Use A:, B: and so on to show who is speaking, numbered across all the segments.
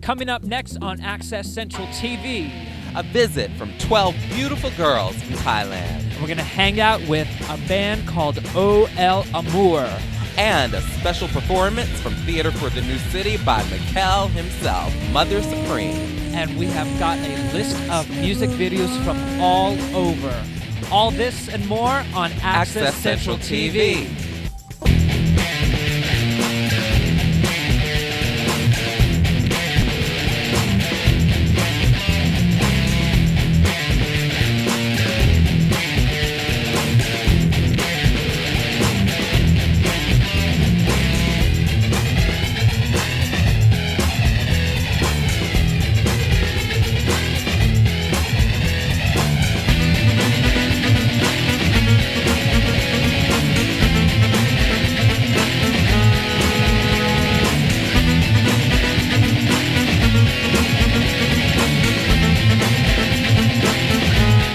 A: Coming up next on Access Central TV.
B: A visit from 12 beautiful girls from Thailand.
A: We're going to hang out with a band called OEl Amor.
B: And a special performance from Theater for the New City by Mykel himself, Mother Supreme.
A: And we have got a list of music videos from all over. All this and more on Access Central TV.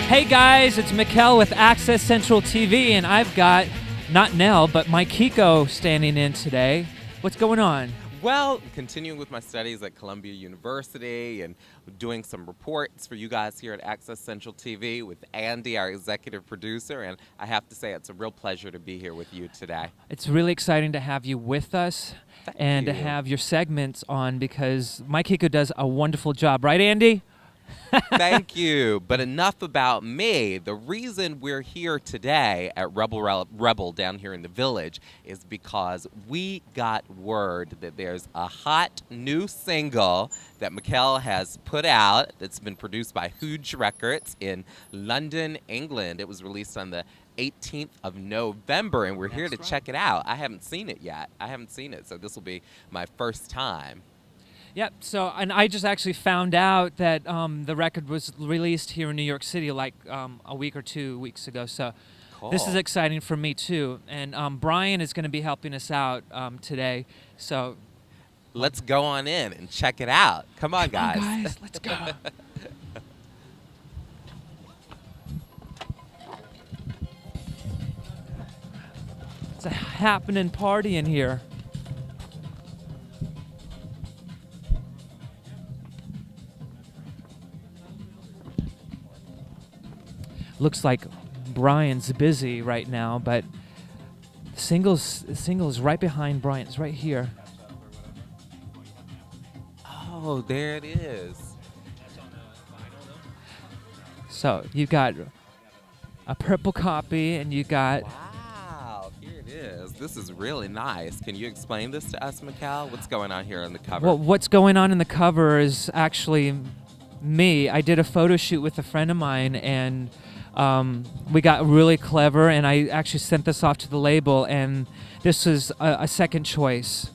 A: Hey guys, it's Mykel with Access Central TV, and I've got, not Nell, but Mykeko standing in today. What's going on?
B: Well, continuing with my studies at Columbia University and doing some reports for you guys here at Access Central TV with Andy, our executive producer, and I have to say it's a real pleasure to be here with you today.
A: It's really exciting to have you with us and to have your segments on because Mykeko does a wonderful job. Right, Andy?
B: Thank you. But enough about me. The reason we're here today at Rebel down here in the village is because we got word that there's a hot new single that Mykel has put out that's been produced by Huge Records in London, England. It was released on the 18th of November, and we're here to check it out. I haven't seen it yet. So this will be my first time.
A: Yep. So, and I just actually found out that the record was released here in New York City like a week or 2 weeks ago. So,
B: cool.
A: This is exciting for me too. And Brian is going to be helping us out today. So,
B: let's go on in and check it out. Come on, guys.
A: Come on, guys, let's go. It's a happening party in here. Looks like Brian's busy right now, but the single is right behind Brian. It's right here.
B: Oh, there it is.
A: So you've got a purple copy, and you got...
B: Wow, here it is. This is really nice. Can you explain this to us, Mykel? What's going on here on the cover?
A: Well, what's going on in the cover is actually me. I did a photo shoot with a friend of mine, and we got really clever, and I actually sent this off to the label, and this is a second choice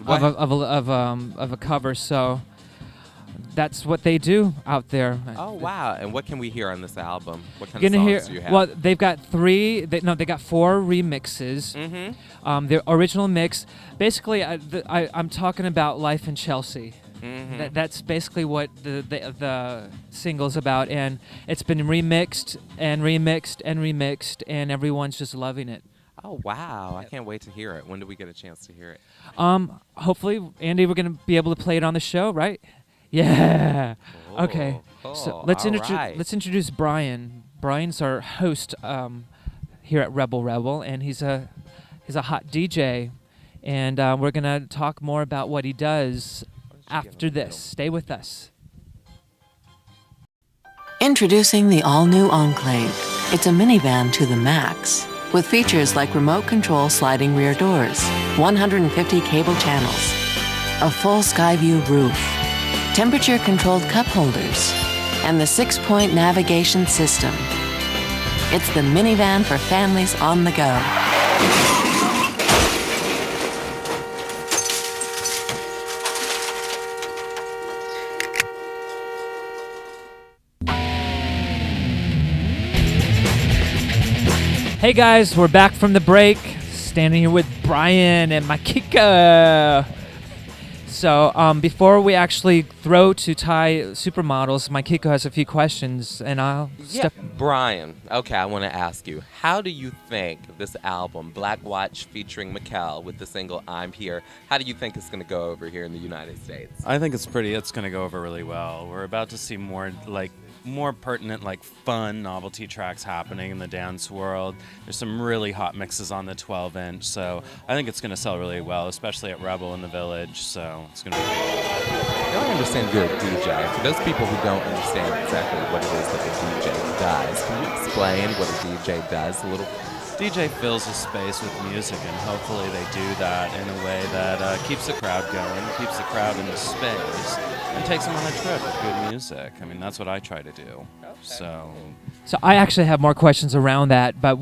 A: of a cover. So that's what they do out there.
B: Oh wow! And what can we hear on this album? What kind of songs do you have?
A: Well, they've got they got 4 remixes. The original mix, basically, I'm talking about life in Chelsea. That's basically what the single's about, and it's been remixed and remixed and remixed, and everyone's just loving it.
B: Oh wow! I can't wait to hear it. When do we get a chance to hear it?
A: Hopefully, Andy, we're gonna be able to play it on the show, right? Yeah.
B: Cool.
A: Okay.
B: Cool.
A: So let's
B: right.
A: let's introduce Brian. Brian's our host here at Rebel, and he's a hot DJ, and we're gonna talk more about what he does after this. Stay with us.
C: Introducing the all-new Enclave. It's a minivan to the max, with features like remote control sliding rear doors, 150 cable channels, a full sky view roof, temperature-controlled cup holders, and the 6-point navigation system. It's the minivan for families on the go.
A: Hey guys, we're back from the break, standing here with Brian and Mykeko. So before we actually throw to Thai supermodels, Mykeko has a few questions, and I'll step.
B: Brian, okay, I want to ask you, how do you think this album, Black Watch featuring Mykel with the single I'm Here, how do you think it's going to go over here in the United States?
D: I think it's going to go over really well. We're about to see more pertinent, fun novelty tracks happening in the dance world. There's some really hot mixes on the 12-inch, so I think it's going to sell really well, especially at Rebel in the Village, so it's going to be
B: I don't understand you're a DJ. For those people who don't understand exactly what it is that a DJ does, can you explain what a DJ does a little?
D: DJ fills a space with music, and hopefully they do that in a way that keeps the crowd going, keeps the crowd in the space, and takes them on a trip with good music. I mean, that's what I try to do. Okay.
A: So I actually have more questions around that, but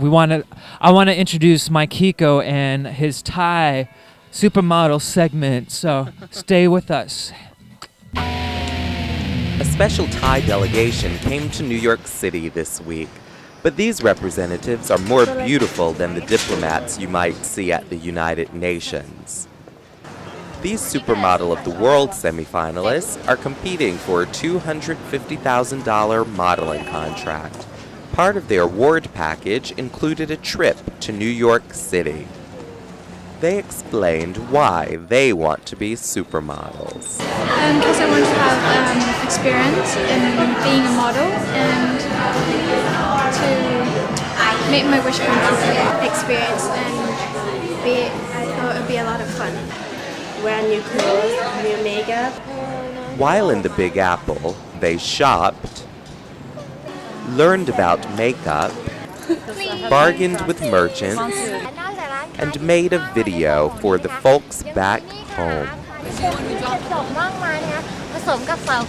A: I want to introduce Mykeko and his Thai supermodel segment. So stay with us.
B: A special Thai delegation came to New York City this week. But these representatives are more beautiful than the diplomats you might see at the United Nations. These Supermodel of the World semifinalists are competing for a $250,000 modeling contract. Part of their award package included a trip to New York City. They explained why they want to be supermodels.
E: Because I want to have experience in being a model and to make my wish come true. Experience and I thought it would be a lot of fun.
F: Wear new clothes, new makeup.
B: While in the Big Apple, they shopped, learned about makeup, bargained with merchants, and made a video for the folks back home.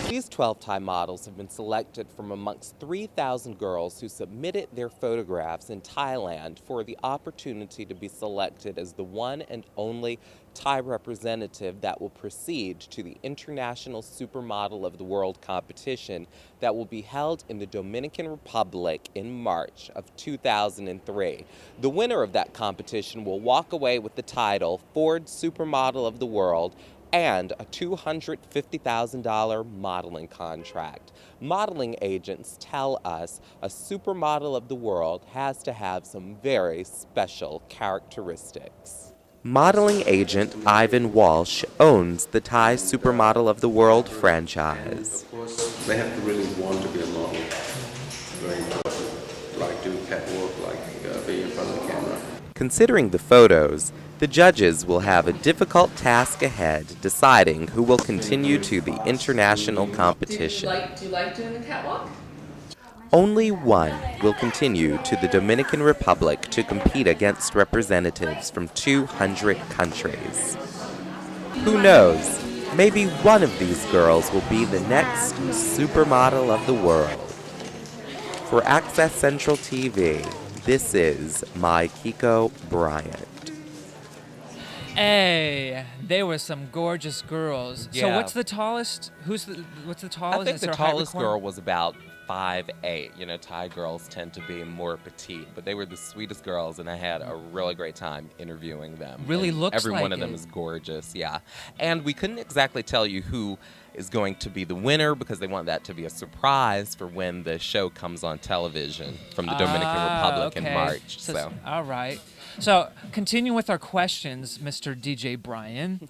B: These 12 Thai models have been selected from amongst 3,000 girls who submitted their photographs in Thailand for the opportunity to be selected as the one and only Thai representative that will proceed to the International Supermodel of the World competition that will be held in the Dominican Republic in March of 2003. The winner of that competition will walk away with the title Ford Supermodel of the World and a $250,000 modeling contract. Modeling agents tell us a supermodel of the world has to have some very special characteristics. Modeling agent Ivan Walsh owns the Thai Supermodel of the World franchise.
G: Of course, they have to really want to be a model. Very important. Like do catwalk, be in front of the camera.
B: Considering the photos, the judges will have a difficult task ahead deciding who will continue to the international competition.
H: Do you like doing the catwalk?
B: Only one will continue to the Dominican Republic to compete against representatives from 200 countries. Who knows? Maybe one of these girls will be the next supermodel of the world. For Access Central TV, this is Mykeko Bryant.
A: Hey, they were some gorgeous girls.
B: Yeah.
A: So what's the tallest? What's the tallest?
B: I think
A: Is
B: the
A: there a height
B: tallest
A: requirement?
B: girl was about 5'8". You know, Thai girls tend to be more petite, but they were the sweetest girls, and I had a really great time interviewing them.
A: Really
B: And
A: looks
B: every
A: like
B: one of them
A: it.
B: is gorgeous, yeah. And we couldn't exactly tell you who is going to be the winner because they want that to be a surprise for when the show comes on television from the Dominican Republic in
A: okay.
B: March.
A: So, all right. So, continue with our questions, Mr. DJ Brian.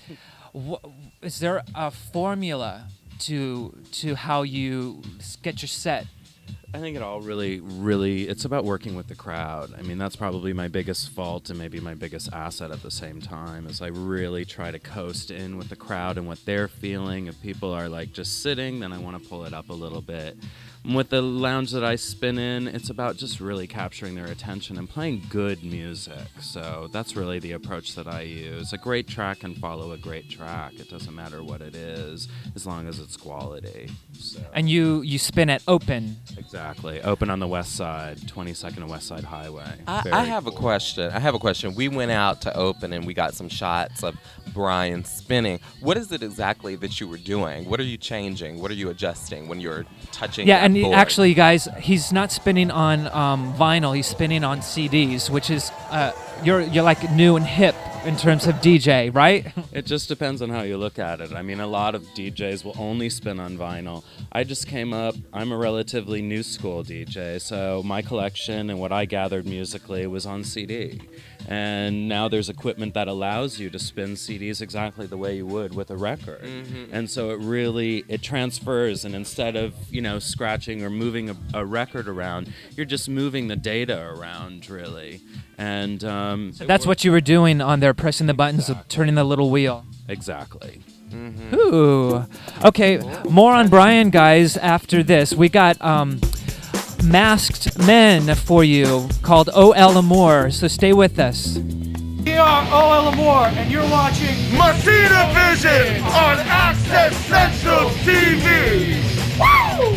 A: Is there a formula to how you get your set?
D: I think it all really, it's about working with the crowd. I mean, that's probably my biggest fault and maybe my biggest asset at the same time, is I really try to coast in with the crowd and what they're feeling. If people are just sitting, then I want to pull it up a little bit. And with the lounge that I spin in, it's about just really capturing their attention and playing good music. So that's really the approach that I use. A great track can follow a great track. It doesn't matter what it is, as long as it's quality. So.
A: And you spin at Open.
D: Exactly. Open on the west side, 22nd and West Side Highway.
B: I have a question. We went out to Open and we got some shots of Brian spinning. What is it exactly that you were doing? What are you changing? What are you adjusting when you're touching?
A: Yeah, and
B: board.
A: actually, guys, he's not spinning on vinyl. He's spinning on CDs, which is you're like new and hip in terms of DJ, right?
D: It just depends on how you look at it. I mean, a lot of DJs will only spin on vinyl. I just came up, I'm a relatively new school DJ, so my collection and what I gathered musically was on CD. And now there's equipment that allows you to spin CDs exactly the way you would with a record. And so it transfers, and instead of, scratching or moving a record around, you're just moving the data around, really. And
A: so that's what you were doing on there, pressing the buttons, turning the little wheel.
D: Exactly.
A: Ooh. Okay, more on Brian, guys, after this. We got masked men for you called OEl Amor, so stay with us.
H: We are OEl Amor, and you're watching
I: Messinavision on Access Central TV. Woo!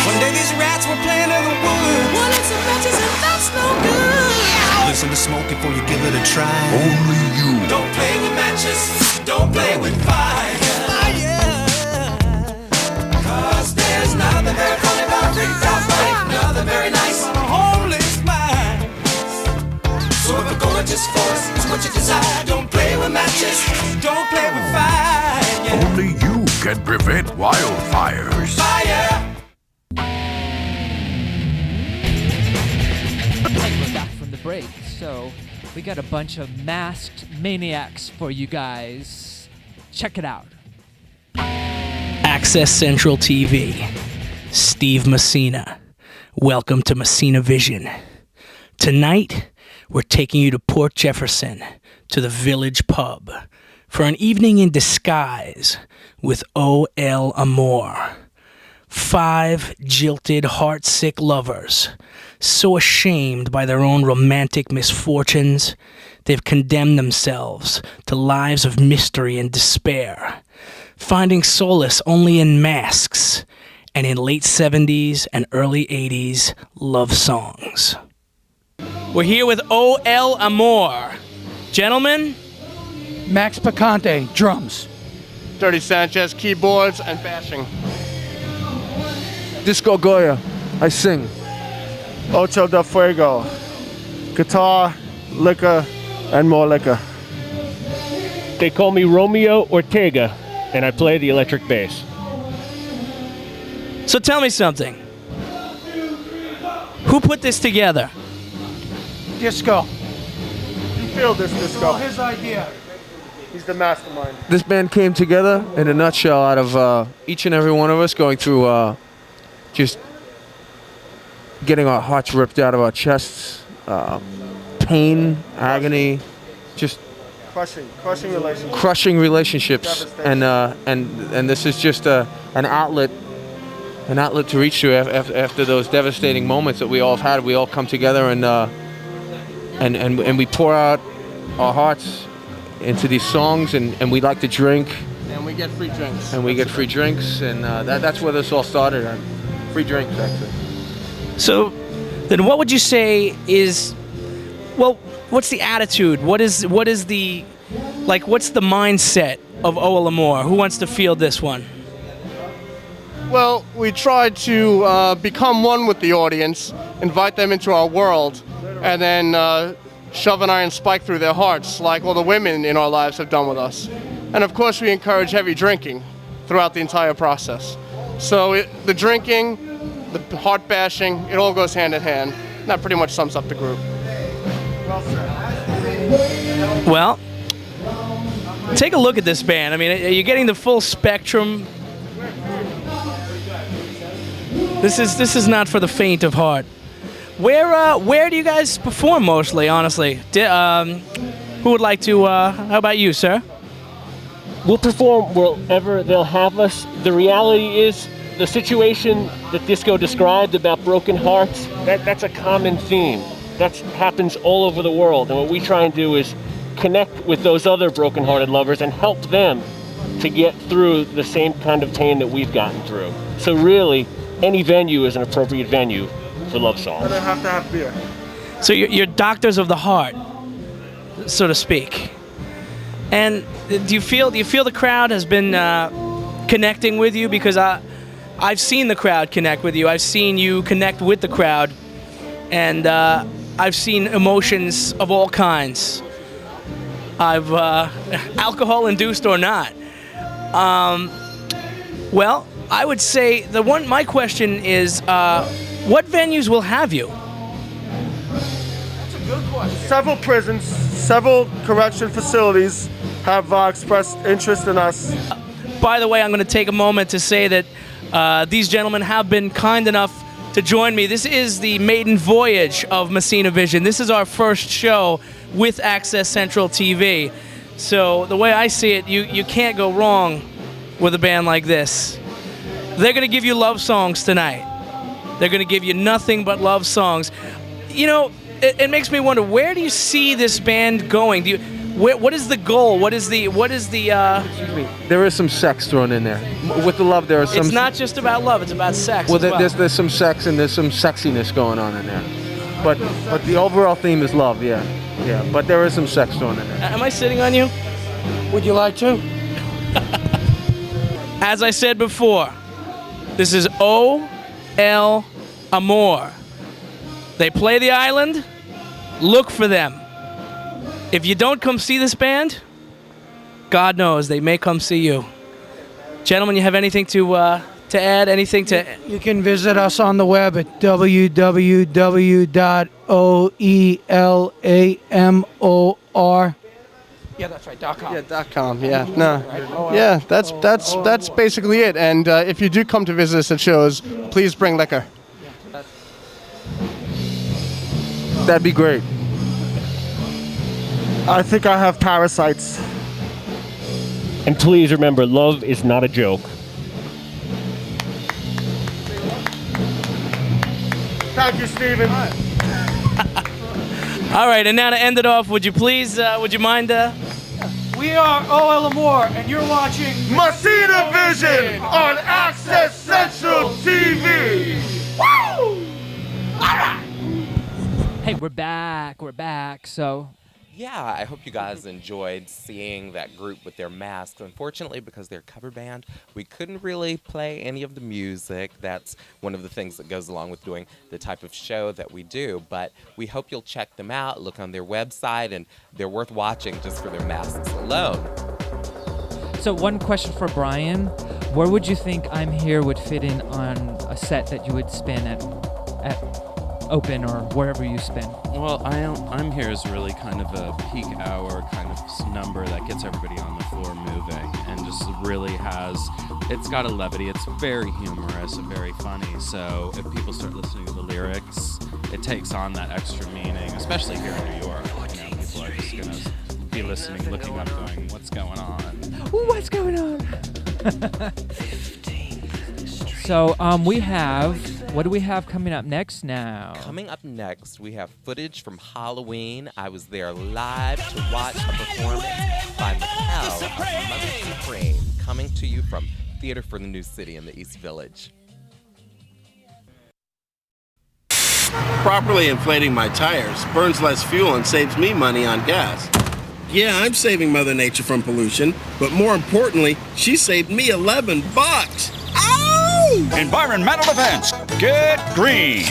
J: One day these rats were playing in the woods. Wanted some matches and that's no good. Listen to smoke before you give it a try.
I: Only you.
J: Don't play with matches. Don't play with fire. Cause there's nothing very funny about treetops life. Nothing very nice on a homeless mind. So if the goal is just force is what you desire, don't play with matches. Don't play with fire.
I: Only you can prevent wildfires.
J: Fire.
A: We're back from the break, so we got a bunch of masked maniacs for you guys. Check it out.
H: Access Central TV. Steve Messina. Welcome to Messinavision. Tonight, we're taking you to Port Jefferson, to the Village Pub, for an evening in disguise with OEl Amor. 5 jilted, heartsick lovers, so ashamed by their own romantic misfortunes, they've condemned themselves to lives of mystery and despair, finding solace only in masks and in late 70s and early 80s love songs. We're here with OEl Amor. Gentlemen?
K: Max Picante, drums.
L: Dirty Sanchez, keyboards and bashing.
M: Disco Goya, I sing.
L: Ocho del Fuego, guitar, liquor, and more liquor.
N: They call me Romeo Ortega, and I play the electric bass.
H: So tell me something. Who put this together?
K: Disco.
L: You feel this, Disco.
K: Oh, his idea.
L: He's the mastermind.
M: This band came together in a nutshell out of each and every one of us going through just getting our hearts ripped out of our chests, pain, agony, just
L: crushing relationships.
M: Crushing relationships, and this is just an outlet to reach to after those devastating moments that we all have had. We all come together and we pour out our hearts into these songs, and we like to drink.
L: And we get free drinks.
M: And that's where this all started on. Free drinks, actually.
H: So, then what would you say is, well, what's the attitude? What is the, what's the mindset of OEl Amor? Who wants to field this one?
L: Well, we try to become one with the audience, invite them into our world, and then shove an iron spike through their hearts, like all the women in our lives have done with us. And of course, we encourage heavy drinking throughout the entire process. So the drinking, the heart bashing, it all goes hand in hand. And that pretty much sums up the group. Well said.
H: Well, take a look at this band. I mean, you're getting the full spectrum. This is not for the faint of heart. Where do you guys perform mostly, honestly? Who would like to, how about you, sir?
N: We'll perform wherever they'll have us. The reality is, the situation that Disco described about broken hearts, that's a common theme. That happens all over the world. And what we try and do is connect with those other broken-hearted lovers and help them to get through the same kind of pain that we've gotten through. So really, any venue is an appropriate venue for love songs.
L: And I have to have beer.
H: So you're doctors of the heart, so to speak. And do you feel the crowd has been connecting with you, because I've seen the crowd connect with you. I've seen you connect with the crowd, and I've seen emotions of all kinds. I've alcohol-induced or not. Well, I would say my question is, what venues will have you?
L: That's a good question. Several prisons, several correction facilities have expressed interest in us.
H: By the way, I'm going to take a moment to say that these gentlemen have been kind enough to join me. This is the maiden voyage of Messinavision. This is our first show with Access Central TV. So the way I see it, you can't go wrong with a band like this. They're going to give you love songs tonight. They're going to give you nothing but love songs. You know, it makes me wonder, where do you see this band going? What is the goal? What is the
M: Excuse me. There is some sex thrown in there. With the love, there is some...
H: It's not just about love, it's about sex.
M: Well,
H: as well.
M: there's some sex and there's some sexiness going on in there. But the overall theme is love, yeah. Yeah, but there is some sex thrown in there.
H: Am I sitting on you?
K: Would you like to?
H: As I said before, this is OEl Amor. They play the island. Look for them. If you don't come see this band, God knows they may come see you. Gentlemen, you have anything to add? Anything to?
K: You can visit us on the web at www.OELAMOR. Yeah, that's right. .com.
L: Yeah, .com. Yeah, no. Yeah, that's basically it. And if you do come to visit us at shows, please bring liquor.
M: That'd be great.
L: I think I have parasites.
N: And please remember, love is not a joke.
L: Thank you, Stephen.
H: All right, and now to end it off, would you please, would you mind?
K: We are OEl Amor, and you're watching
I: Messinavision on Access Central TV. Woo! All right.
A: Hey, we're back. So,
B: yeah, I hope you guys enjoyed seeing that group with their masks. Unfortunately, because they're a cover band, we couldn't really play any of the music. That's one of the things that goes along with doing the type of show that we do. But we hope you'll check them out, look on their website, and they're worth watching just for their masks alone.
A: So one question for Brian. Where would you think I'm Here would fit in on a set that you would spin at Open or wherever you spin?
D: Well, I'm Here is really kind of a peak hour kind of number that gets everybody on the floor moving and just really it's got a levity. It's very humorous and very funny. So if people start listening to the lyrics, it takes on that extra meaning, especially here in New York. You know, people are just going to be listening, looking up, going, what's going on?
A: What's going on? So what do we have coming up next now?
B: Coming up next, we have footage from Halloween. I was there live to watch a performance by Mykel of Mother Supreme, coming to you from Theater for the New City in the East Village.
O: Properly inflating my tires burns less fuel and saves me money on gas. Yeah, I'm saving Mother Nature from pollution, but more importantly, she saved me $11.
P: Environmental defense. Get green.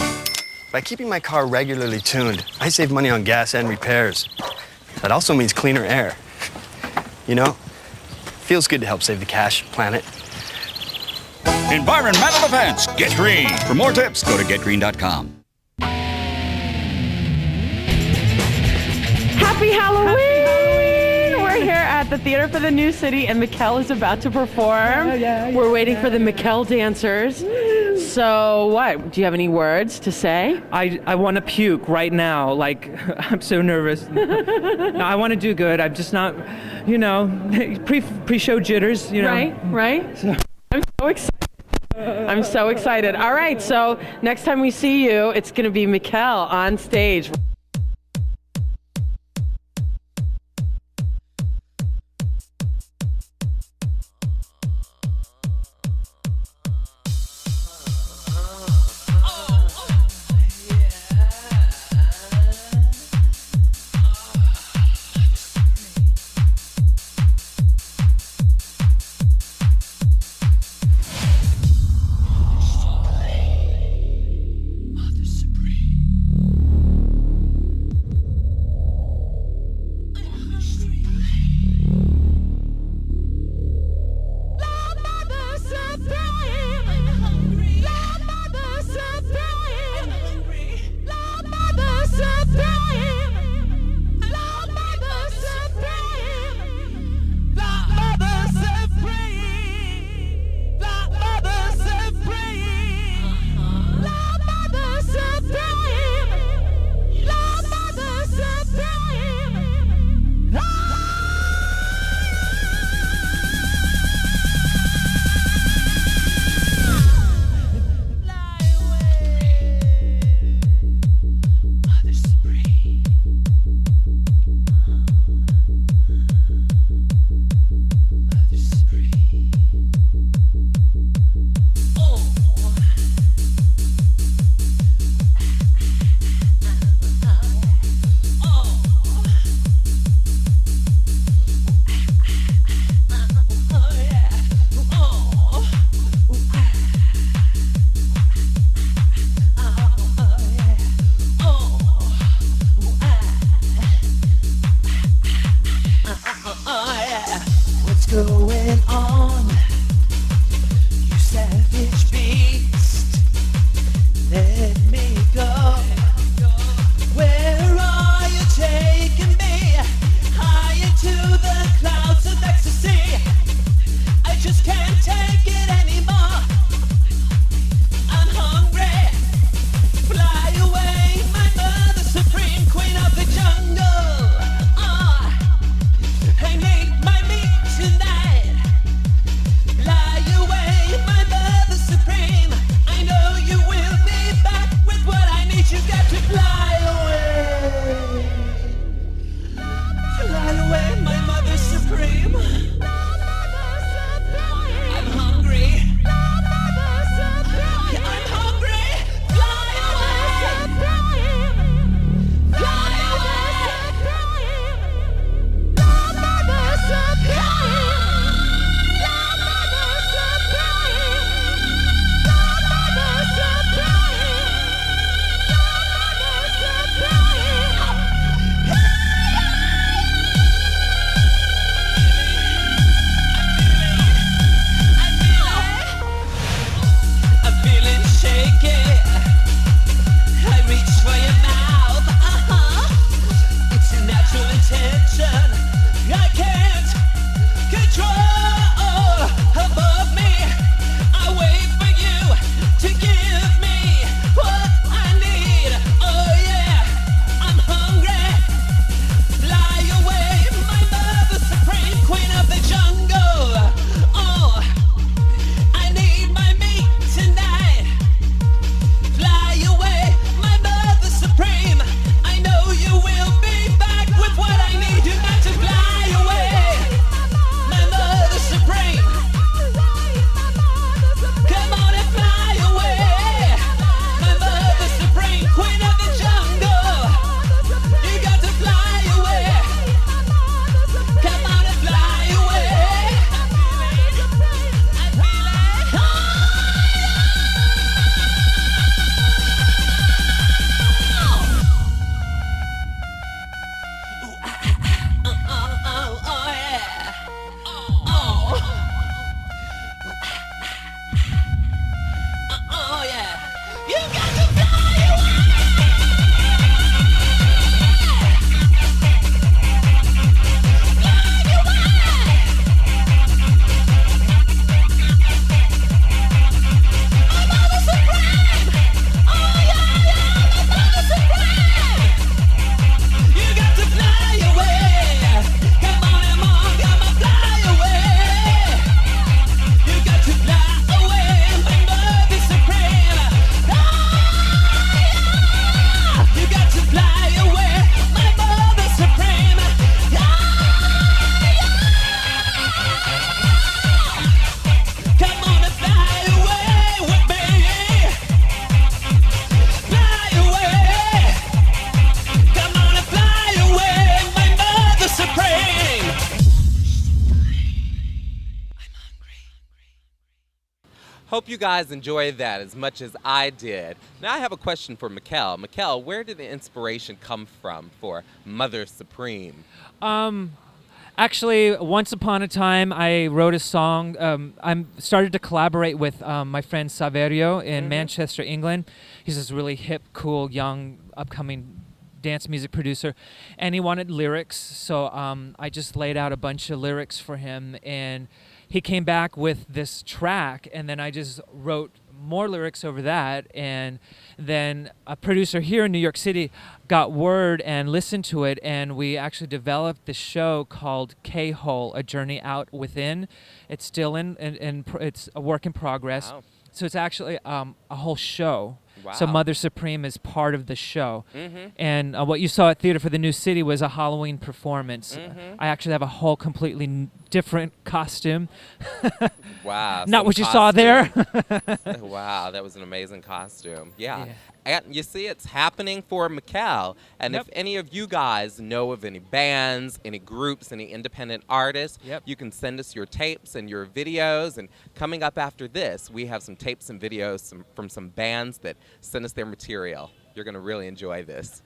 Q: By keeping my car regularly tuned, I save money on gas and repairs. That also means cleaner air. You know, feels good to help save the cash, planet.
P: Environmental defense. Get green. For more tips, go to getgreen.com.
R: Happy Halloween! We're here at the Theater for the New City, and Mykel is about to perform. We're waiting for the Mykel dancers. So what? Do you have any words to say?
A: I want to puke right now. Like, I'm so nervous. No, I want to do good. I'm just not, pre-show jitters,
R: Right. So. I'm so excited. All right, so next time we see you, it's going to be Mykel on stage.
J: going on? You savage beast, let me go. Where are you taking me? High into the clouds of ecstasy. I just can't take it anymore. I'm hungry. Fly away, my mother, supreme queen of the jungle. I need my meat tonight. Fly away, my mother, supreme. I know you will be back with what I need. You got to fly away. Fly away, my mother, supreme. I'm hungry. I'm hungry. Fly away. Fly I'm feeling shaky. I reach for your mouth. It's a natural intention. I can't control above me. I wait for you to give me what I need. Oh yeah, I'm hungry. Fly away, my mother, supreme queen of the jungle. Oh, I need my meat tonight. Fly away, my mother, supreme. I know you will be back with what I need. You got to fly away, my mother, supreme. Come on and fly away, my mother, supreme queen of the jungle. You got to fly away. Come on and fly away. Oh yeah, you got to fly You got to fly away. Come on, come on, fly away. You got to fly away, my mother supreme. You got to fly away, my mother supreme. Come on and fly away with me. Fly away. Come on and fly away, my mother supreme.
B: Hope you guys enjoyed that as much as I did. Now I have a question for Mykel. Mykel, where did the inspiration come from for Mother Supreme?
A: Actually, once upon a time, I wrote a song. I started to collaborate with my friend Saverio in Manchester, England. He's this really hip, cool, young, upcoming dance music producer, and he wanted lyrics. So I just laid out a bunch of lyrics for him, and he came back with this track, and then I just wrote more lyrics over that, and then a producer here in New York City got word and listened to it, and we actually developed this show called K-Hole, A Journey Out Within. It's still it's a work in progress.
B: Wow.
A: So it's actually a whole show. So
B: Wow.
A: Mother Supreme is part of the show.
B: Mhm.
A: And what you saw at Theater for the New City was a Halloween performance.
B: Mhm.
A: I actually have a whole completely different costume.
B: Wow.
A: Not
B: some
A: what you saw there.
B: Wow, that was an amazing costume. Yeah. And you see, it's happening for Mykel. And if any of you guys know of any bands, any groups, any independent artists, you can send us your tapes and your videos. And coming up after this, we have some tapes and videos from some bands that send us their material. You're going to really enjoy this.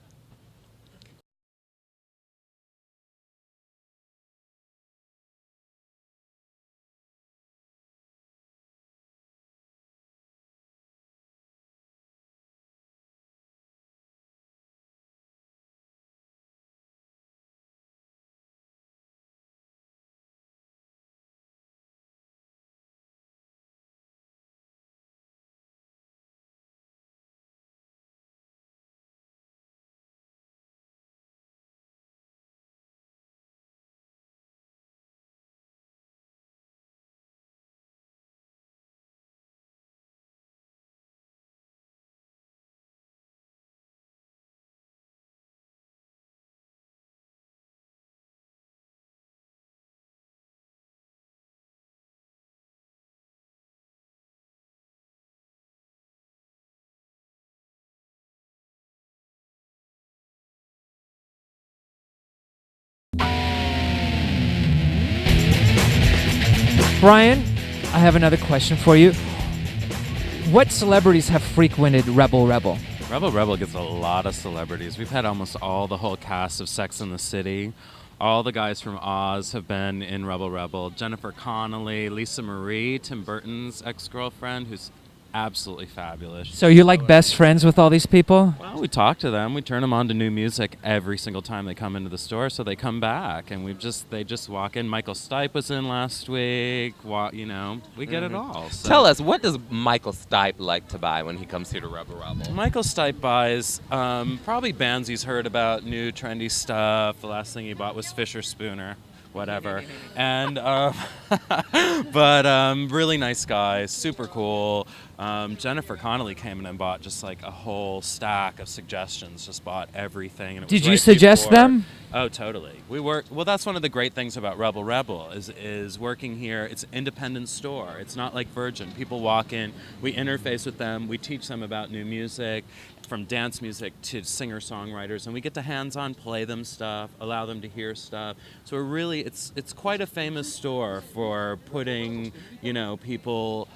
A: Brian, I have another question for you. What celebrities have frequented Rebel?
D: Rebel gets a lot of celebrities. We've had almost all the whole cast of Sex and the City. All the guys from Oz have been in Rebel. Jennifer Connelly, Lisa Marie, Tim Burton's ex-girlfriend, who's absolutely fabulous.
A: So you're like best friends with all these people?
D: Well, we talk to them. We turn them on to new music every single time they come into the store, so they come back. And they just walk in. Mykel Stipe was in last week. We get it all. So.
B: Tell us, what does Mykel Stipe like to buy when he comes here to Rebel?
D: Mykel Stipe buys probably bands he's heard about, new trendy stuff. The last thing he bought was Fisher Spooner. Whatever. And but really nice guy, super cool. Jennifer Connelly came in and bought just like a whole stack of suggestions, just bought everything. And
A: Did you suggest them?
D: Oh, totally. Well, that's one of the great things about Rebel is working here. It's an independent store. It's not like Virgin. People walk in, we interface with them, we teach them about new music, from dance music to singer-songwriters, and we get to hands-on play them stuff, allow them to hear stuff. So it's quite a famous store for putting, people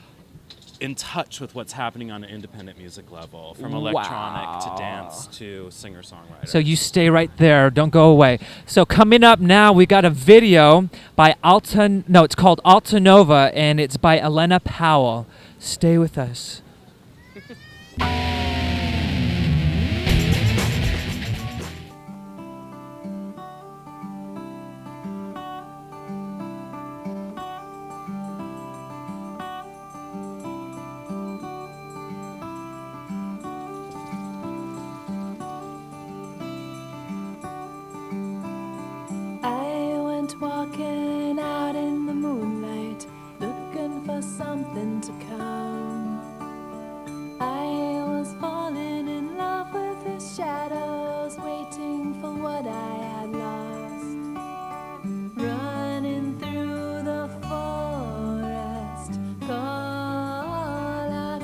D: in touch with what's happening on an independent music level, from electronic to dance to singer-songwriter.
A: So you stay right there. Don't go away. So coming up now, we got a video by it's called Alta Nova, and it's by Elena Powell. Stay with us.
S: Walking out in the moonlight, looking for something to come. I was falling in love with the shadows, waiting for what I had lost. Running through the forest, I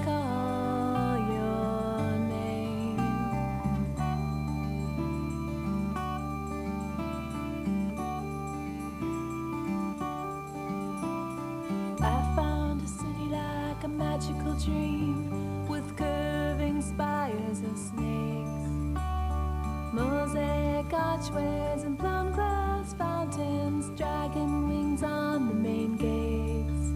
S: call your name. I found a city like a magical dream, with curving spires of snakes, mosaic archways and plum glass fountains, dragon wings on the main gates.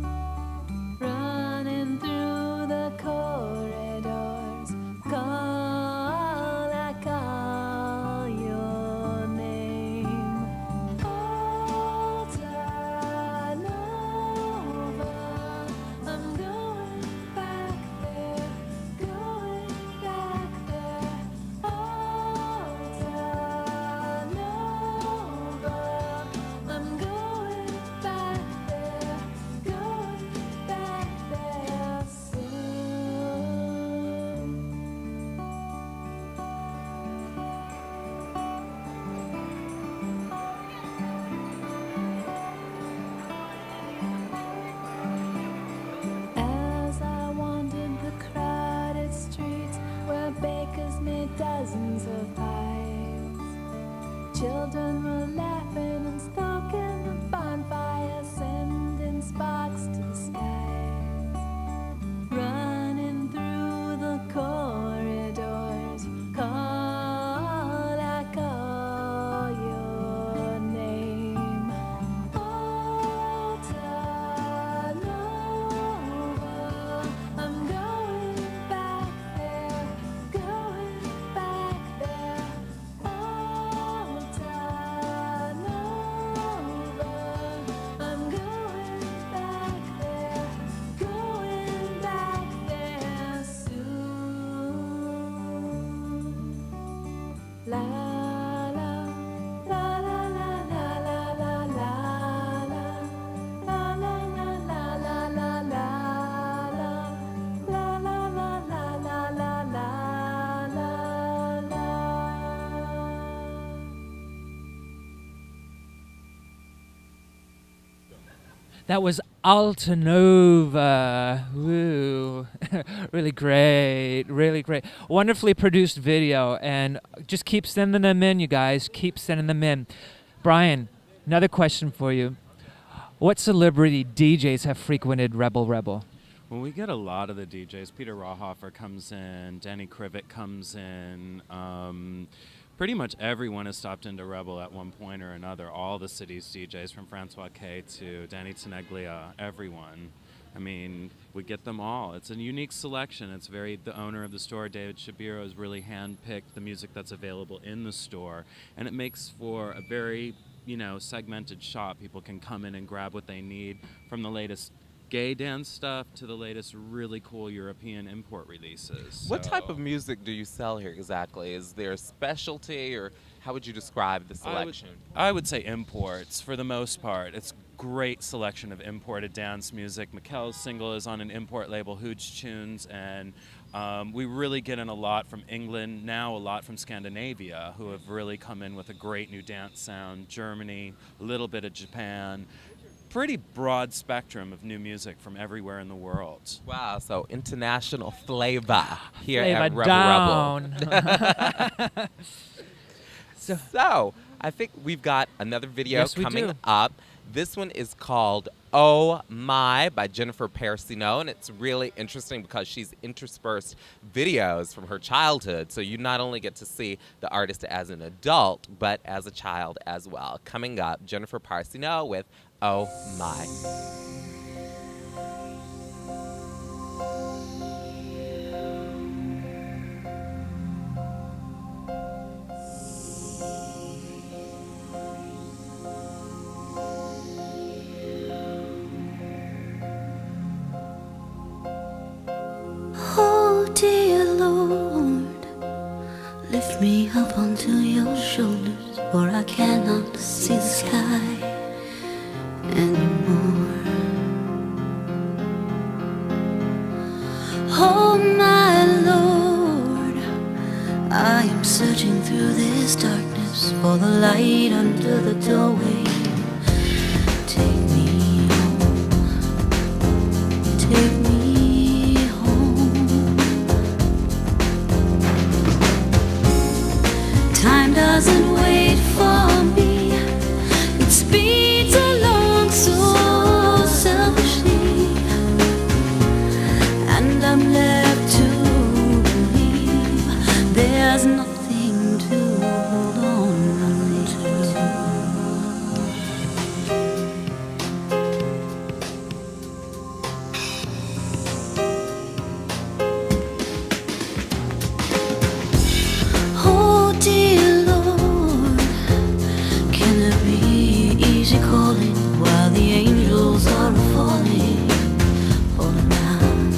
S: Running through the corridors, I call your name. Alta Nova, I'm going back there, going back there. Alta Nova, I'm going back there, going back there soon. As I wandered the crowded streets where bakers made dozens of pies, children were laughing and stoking the bonfire, sending sparks to the skies. Running through the corridors, I call your name. Alta Nova, I'm going back there, going back there. Alta Nova, I'm going back there, going back there soon. La la la la la la la la la la la la la la la la la la
A: That was Alta Nova. Woo. Really great. Really great. Wonderfully produced video. And just keep sending them in, you guys. Keep sending them in. Brian, another question for you. what celebrity DJs have frequented Rebel Rebel?
D: Well, we get a lot of the DJs. Peter Rauhofer comes in, Danny Krivit comes in. Pretty much everyone has stopped into Rebel at one point or another. All the city's DJs, from Francois K to Danny Teneglia, everyone. I mean, we get them all. It's a unique selection. It's the owner of the store, David Shabiro, has really handpicked the music that's available in the store. And it makes for a very, segmented shop. People can come in and grab what they need, from the latest gay dance stuff to the latest really cool European import releases.
B: What type of music do you sell here exactly? Is there a specialty, or how would you describe the selection?
D: I would say imports for the most part. It's great selection of imported dance music. Mykel's single is on an import label, Hooch Tunes, and we really get in a lot from England, now a lot from Scandinavia, who have really come in with a great new dance sound. Germany, a little bit of Japan. Pretty broad spectrum of new music from everywhere in the world.
B: Wow, so international flavor here
A: Flavor
B: at Rebel
A: down.
B: Rebel. So, I think we've got another video coming up. This one is called Oh My by Jennifer Parsignault, and it's really interesting because she's interspersed videos from her childhood, so you not only get to see the artist as an adult, but as a child as well. Coming up, Jennifer Parsignault with Oh My.
S: Oh dear Lord, lift me up onto your shoulders, for I cannot see the sky anymore. Oh my Lord, I am searching through this darkness for the light under the doorway. Take me home, take me home. Time doesn't wait for me, it speeds along so selfishly, and I'm left to believe there's nothing to hold on to. Oh dear Lord, can it be easy calling while the angels are falling all around?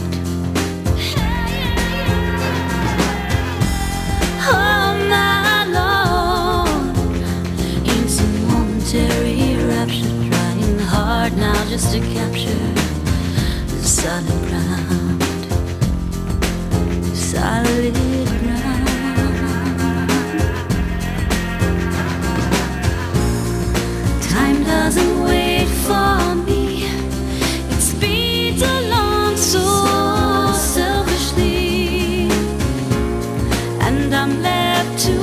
S: Oh my Lord, in some momentary rapture, trying hard now just to capture the solid ground, solid ground. Time doesn't wait for me, it speeds along so selfishly, and I'm left to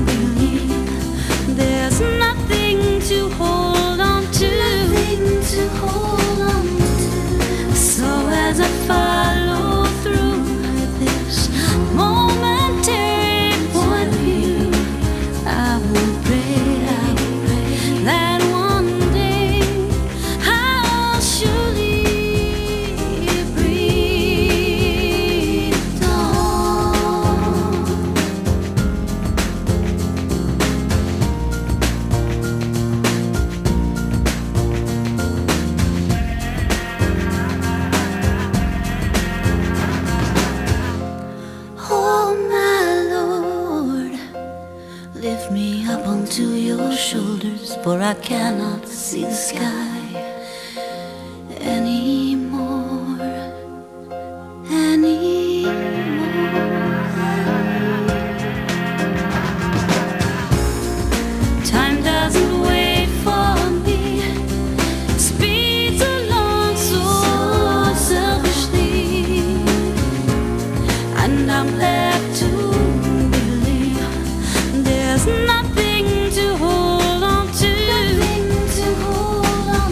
S: believe there's nothing to hold on to. Nothing to hold on to. So as I follow through this momentary point of view, I will pray that one day I'll surely breathe dawn. Oh my Lord, lift me up onto your shoulders, for I cannot see the sky anymore, Time doesn't wait for me, it speeds along so selfishly, and I'm left to believe there's nothing to hold on to. Nothing to hold on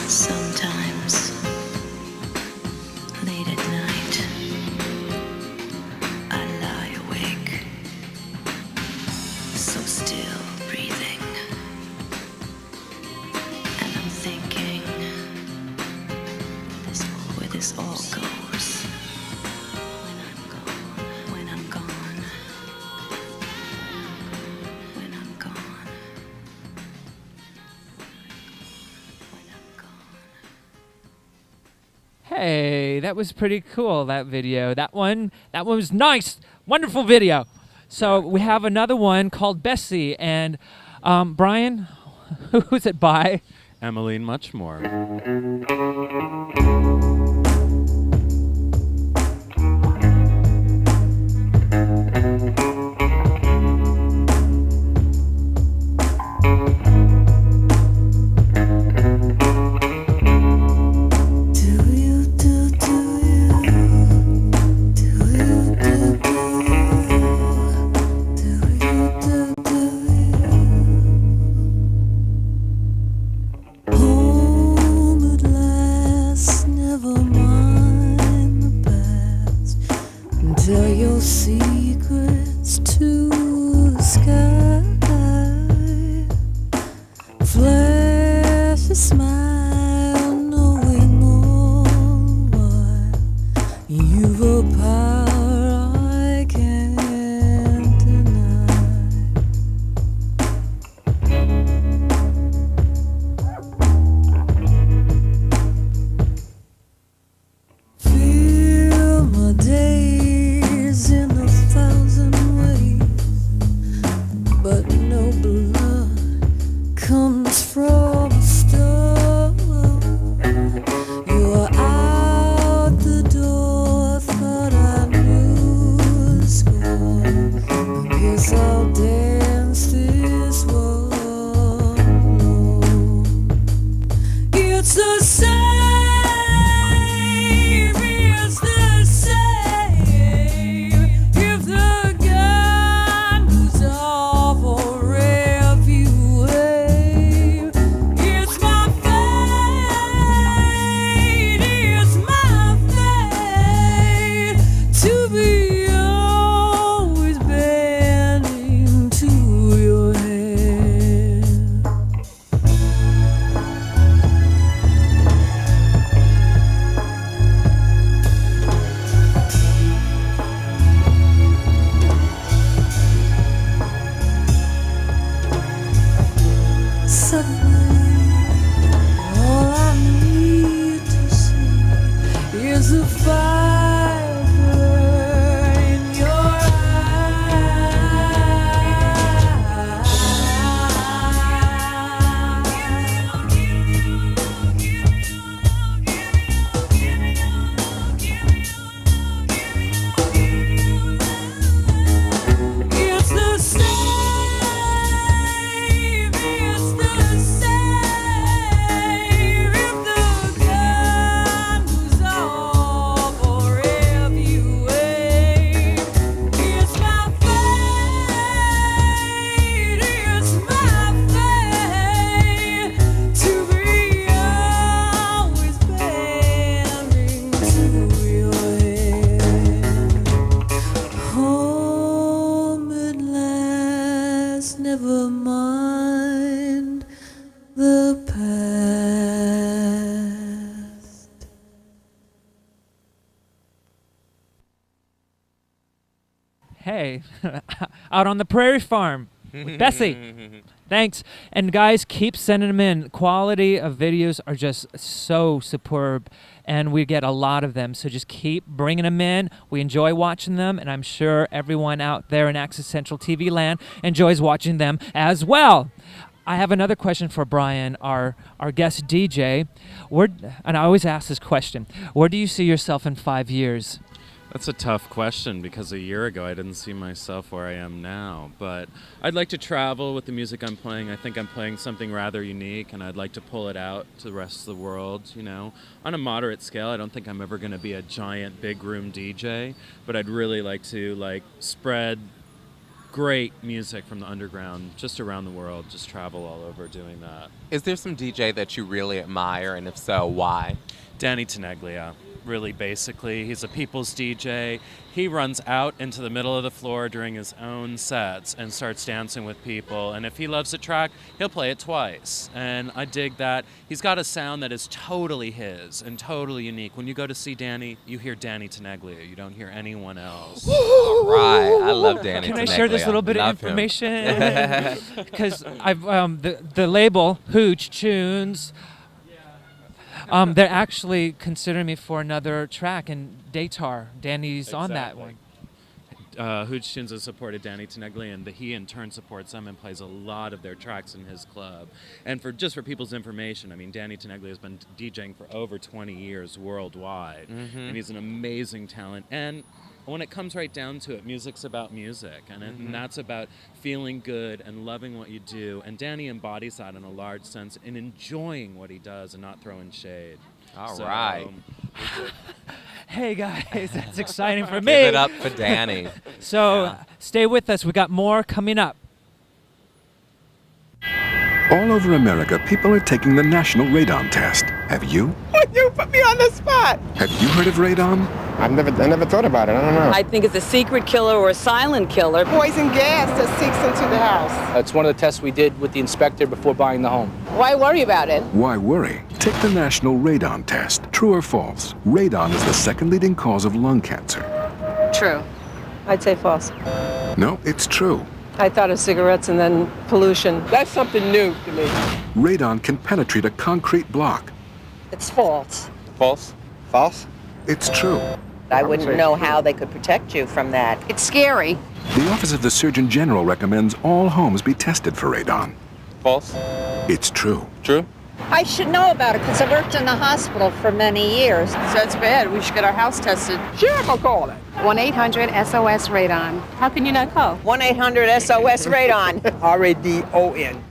C: Sometimes, late at night, I lie awake, so still breathing, and I'm thinking where this all goes when I'm gone, when I'm gone, when I'm gone.
A: Hey, that was pretty cool, that video. That one was nice. Wonderful video. So we have another one called Bessie. And Brian, who's it by?
D: Emmaline Muchmore.
S: Tell your secrets to the sky. Flash a smile, knowing all while you've a power I can't deny. Feel my days in a thousand ways, but no blood comes from a stone. You're out the door, thought I knew the score. I guess I'll dance this one alone. It's the same. It's the same. If the gun goes off or if you wave, it's my fate. It's my fate to be always bending to your hand. Suddenly, all I need to see is a fire in your It's the same. It's the same. If the gun goes off or if you wait, it's my fate. It's my fate to be always bending to your hand. Home at last, never mind the past.
A: Hey, out on the prairie farm with Bessie. Thanks. And guys, keep sending them in. Quality of videos are just so superb, and we get a lot of them. So just keep bringing them in. We enjoy watching them, and I'm sure everyone out there in Access Central TV land enjoys watching them as well. I have another question for Brian, our guest DJ. And I always ask this question, where do you see yourself in 5 years?
D: That's a tough question because a year ago I didn't see myself where I am now. But I'd like to travel with the music I'm playing. I think I'm playing something rather unique, and I'd like to pull it out to the rest of the world, you know. On a moderate scale, I don't think I'm ever going to be a giant big room DJ, but I'd really like to spread great music from the underground, just around the world, just travel all over doing that.
B: Is there some DJ that you really admire, and if so, why?
D: Danny Tenaglia. Really, basically, he's a people's DJ. He runs out into the middle of the floor during his own sets and starts dancing with people. And if he loves a track, he'll play it twice. And I dig that. He's got a sound that is totally his and totally unique. When you go to see Danny, you hear Danny Tenaglia. You don't hear anyone else.
B: All right. I love Danny
A: Can
B: Tenaglia.
A: I share this little bit of information? Because I've the label Hooch Tunes. They're actually considering me for another track in Daytar. Danny's on that one.
D: Hooch Tunes has supported Danny Tenaglia, and he in turn supports them and plays a lot of their tracks in his club. And for people's information, I mean, Danny Tenaglia has been DJing for over 20 years worldwide, and he's an amazing talent. And when it comes right down to it, music's about music, and that's about feeling good and loving what you do. And Danny embodies that in a large sense in enjoying what he does and not throwing shade.
B: All right.
A: Hey guys, that's exciting for me.
B: Give it up for Danny.
A: So stay with us. We got more coming up.
T: All over America, people are taking the National Radon Test. Have you?
U: You put me on the spot.
T: Have you heard of radon?
U: I never thought about it. I don't know.
V: I think it's a secret killer or a silent killer.
U: Poison gas that seeps into the house.
K: It's one of the tests we did with the inspector before buying the home.
U: Why worry about it?
T: Why worry? Take the National Radon Test. True or false? Radon is the second leading cause of lung cancer.
V: True. I'd say false.
T: No, it's true.
V: I thought of cigarettes and then pollution.
U: That's something new to me.
T: Radon can penetrate a concrete block.
V: It's false.
U: False? False?
T: It's true.
W: I wouldn't know how they could protect you from that. It's scary.
T: The Office of the Surgeon General recommends all homes be tested for radon.
U: False?
T: It's true.
U: True?
W: I should know about it because I worked in the hospital for many years.
V: So that's bad. We should get our house tested.
U: Sure, I'll call it.
V: 1-800-SOS-RADON. How can you not call?
W: 1-800-SOS-RADON.
U: R-A-D-O-N.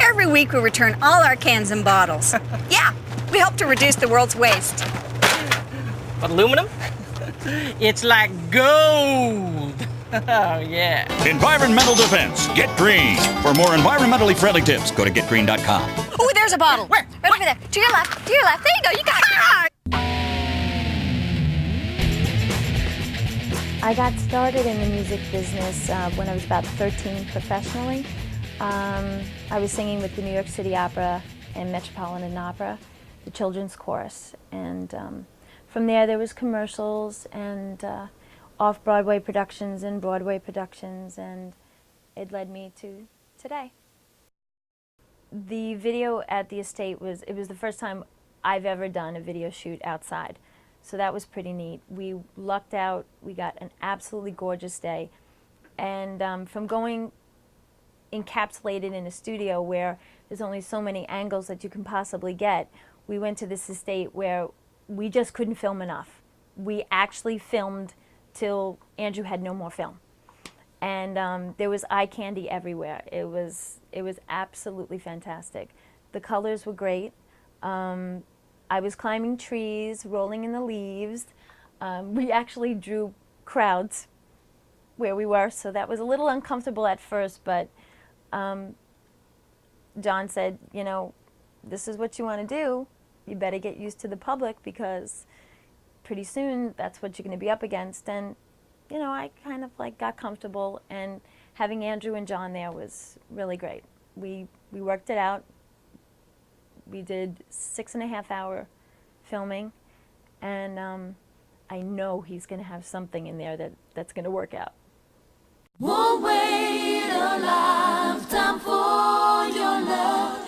X: Every week we return all our cans and bottles. Yeah, we help to reduce the world's waste.
V: Aluminum? It's like gold. Oh, yeah.
P: Environmental defense. Get green. For more environmentally friendly tips, go to getgreen.com.
X: Oh, there's a bottle. Where? Right over there. To your left. To your left. There you go. You got it.
E: I got started in the music business when I was about 13 professionally. I was singing with the New York City Opera and Metropolitan Opera, the children's chorus. And from there was commercials and off-Broadway productions and Broadway productions, and it led me to today. The video at the estate it was the first time I've ever done a video shoot outside. So that was pretty neat. We lucked out, we got an absolutely gorgeous day. And from going encapsulated in a studio where there's only so many angles that you can possibly get, we went to this estate where we just couldn't film enough. We actually filmed till Andrew had no more film. And there was eye candy everywhere. It was absolutely fantastic. The colors were great. I was climbing trees, rolling in the leaves. We actually drew crowds where we were, so that was a little uncomfortable at first, but John said, you know, this is what you want to do. You better get used to the public because pretty soon that's what you're going to be up against. And, you know, I kind of like got comfortable, and having Andrew and John there was really great. We worked it out. We did 6.5-hour filming, and I know he's going to have something in there that's going to work out.
J: Won't wait a lifetime for your love.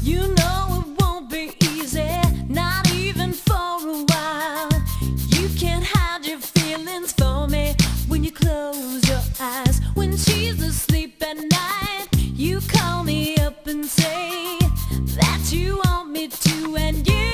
J: You know it won't be easy, not even for a while. You can't hide your feelings for me when you close your eyes. When she's asleep at night, you call me up and say that you want me to, and you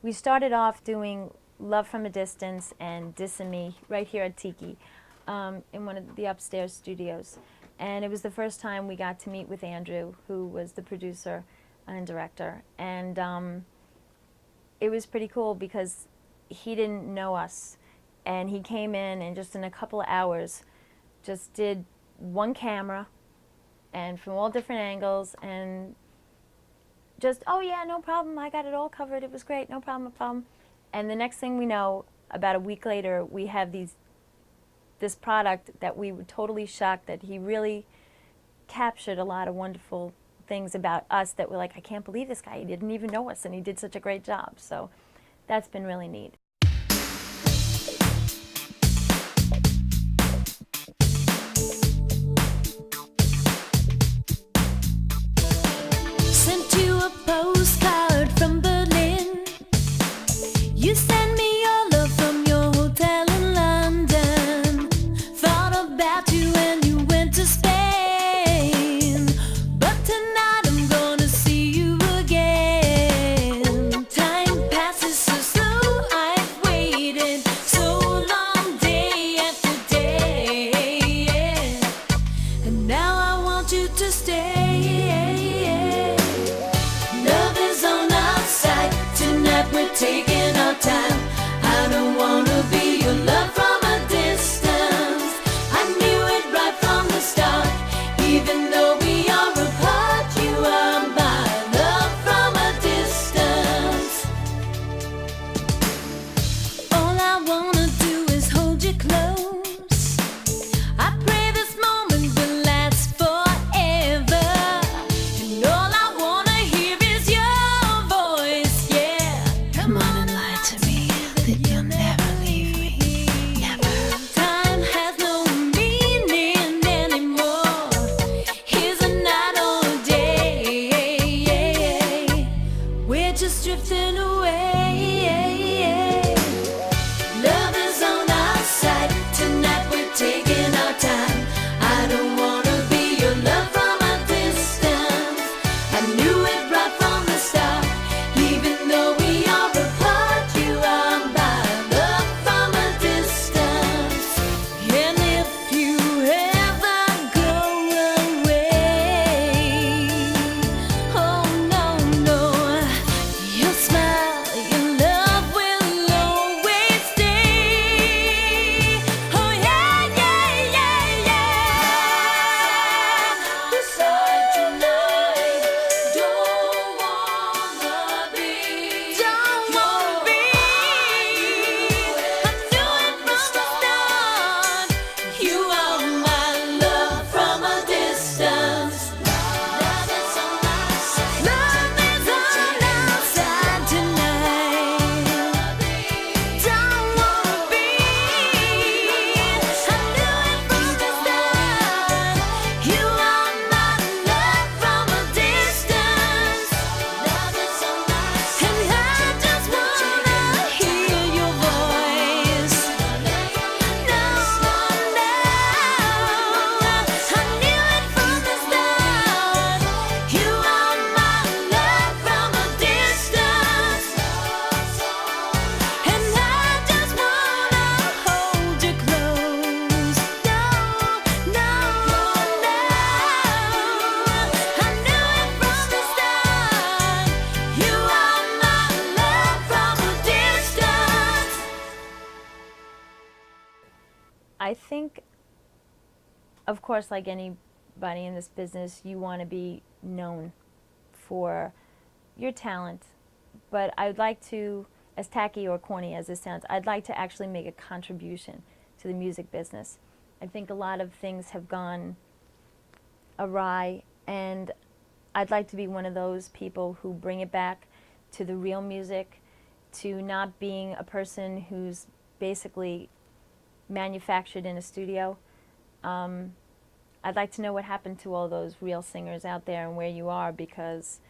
E: we started off doing Love from a Distance and Dis and Me right here at Tiki in one of the upstairs studios. And it was the first time we got to meet with Andrew, who was the producer and director. And it was pretty cool because he didn't know us. And he came in and just in a couple of hours just did one camera and from all different angles and just, oh yeah, no problem, I got it all covered, it was great, no problem, no problem. And the next thing we know, about a week later, we have this product that we were totally shocked that he really captured a lot of wonderful things about us that we're like, I can't believe this guy, he didn't even know us and he did such a great job. So that's been really neat.
S: Sent you a postcard from Berlin. You sent me your love from your hotel in London. Thought about you when you went to Spain. But tonight I'm gonna see you again. Time passes so slow, I've waited so long, day after day. And now I want you to stay. Love is on our side, tonight we're taking our time. I don't wanna be your love from a distance. I knew it right from the start, even though we are apart. You are my love from a distance. All I wanna do is hold you close. I pray this moment will last forever. And all I wanna hear is your voice, yeah. Come on and lie to me that you'll never leave me, never. Time has no meaning anymore. Here's a night or a day. We're just drifting away. Love is on our side, tonight we're taking our time. I don't wanna be your love from a distance. I knew it right from the start, even though we are apart. You are my love from a distance. And if you ever go away, oh no, no, your smile, your love will always stay. Oh yeah, yeah, yeah, yeah. Beside tonight, don't wanna be, don't wanna be. I knew it from the start. You are my love from a distance. Love is on our side. Love is on our side tonight. Don't wanna be. I knew it from the start. You are my love from a distance. Love is on our side. And I just wanna hear your voice. No, no. I knew it from the start. You are my love from a distance. And I just wanna hold you close. No, no, no. I knew it from the start. You are my love from a distance.
E: I think, of course, like anybody in this business, you want to be known for your talent. But I'd like to, as tacky or corny as this sounds, I'd like to actually make a contribution to the music business. I think a lot of things have gone awry, and I'd like to be one of those people who bring it back to the real music, to not being a person who's basically manufactured in a studio. I'd like to know what happened to all those real singers out there and where you are, because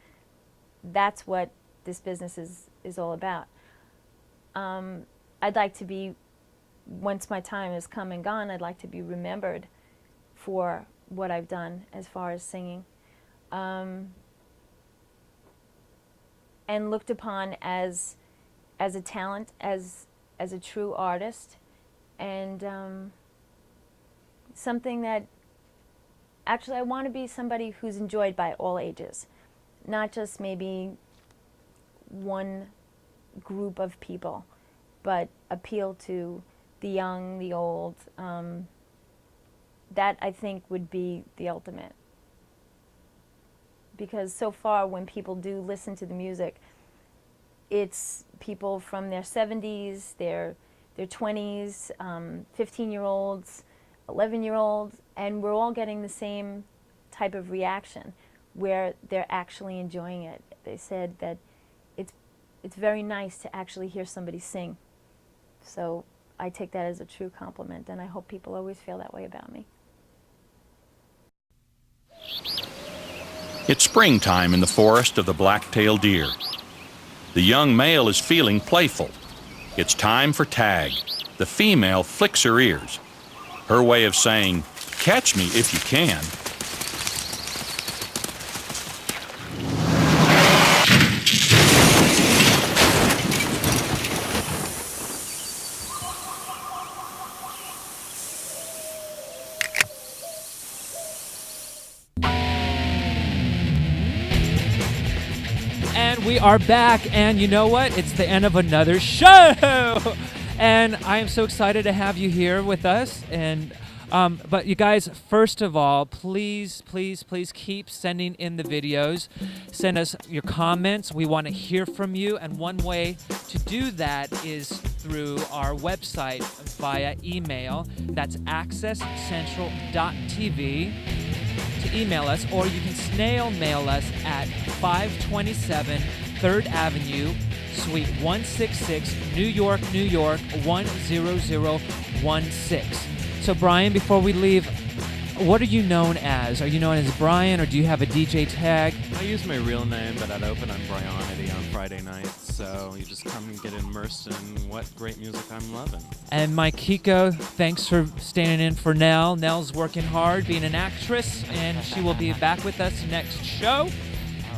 E: that's what this business is all about. I'd like to be, once my time has come and gone, I'd like to be remembered for what I've done as far as singing, and looked upon as as a talent, as a true artist, and something that actually I want to be somebody who's enjoyed by all ages, not just maybe one group of people, but appeal to the young, the old. That I think would be the ultimate. Because so far when people do listen to the music, it's people from their 70s, their 20s, 15-year-olds, 11-year-olds, and we're all getting the same type of reaction where they're actually enjoying it. They said that it's very nice to actually hear somebody sing. So I take that as a true compliment, and I hope people always feel that way about me.
P: It's springtime in the forest of the black-tailed deer. The young male is feeling playful. It's time for tag. The female flicks her ears. Her way of saying, "Catch me if you can."
A: We are back, and you know what? It's the end of another show, and I am so excited to have you here with us. And but you guys, first of all, please keep sending in the videos. Send us your comments. We want to hear from you, and one way to do that is through our website via email. That's accesscentral.tv. To email us, or you can snail mail us at 527 3rd Avenue, Suite 166, New York, New York 10016. So Brian, before we leave, what are you known as? Are you known as Brian, or do you have a DJ tag?
D: I use my real name, but at Open I'm Brionity on Friday nights, so you just come and get immersed in what great music I'm loving.
A: And Mykeko, thanks for standing in for Nell. Nell's working hard, being an actress, and she will be back with us next show.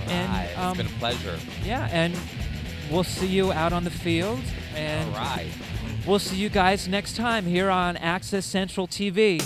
B: And it's been a pleasure.
A: Yeah, and we'll see you out on the field. And
B: all right.
A: We'll see you guys next time here on Access Central TV.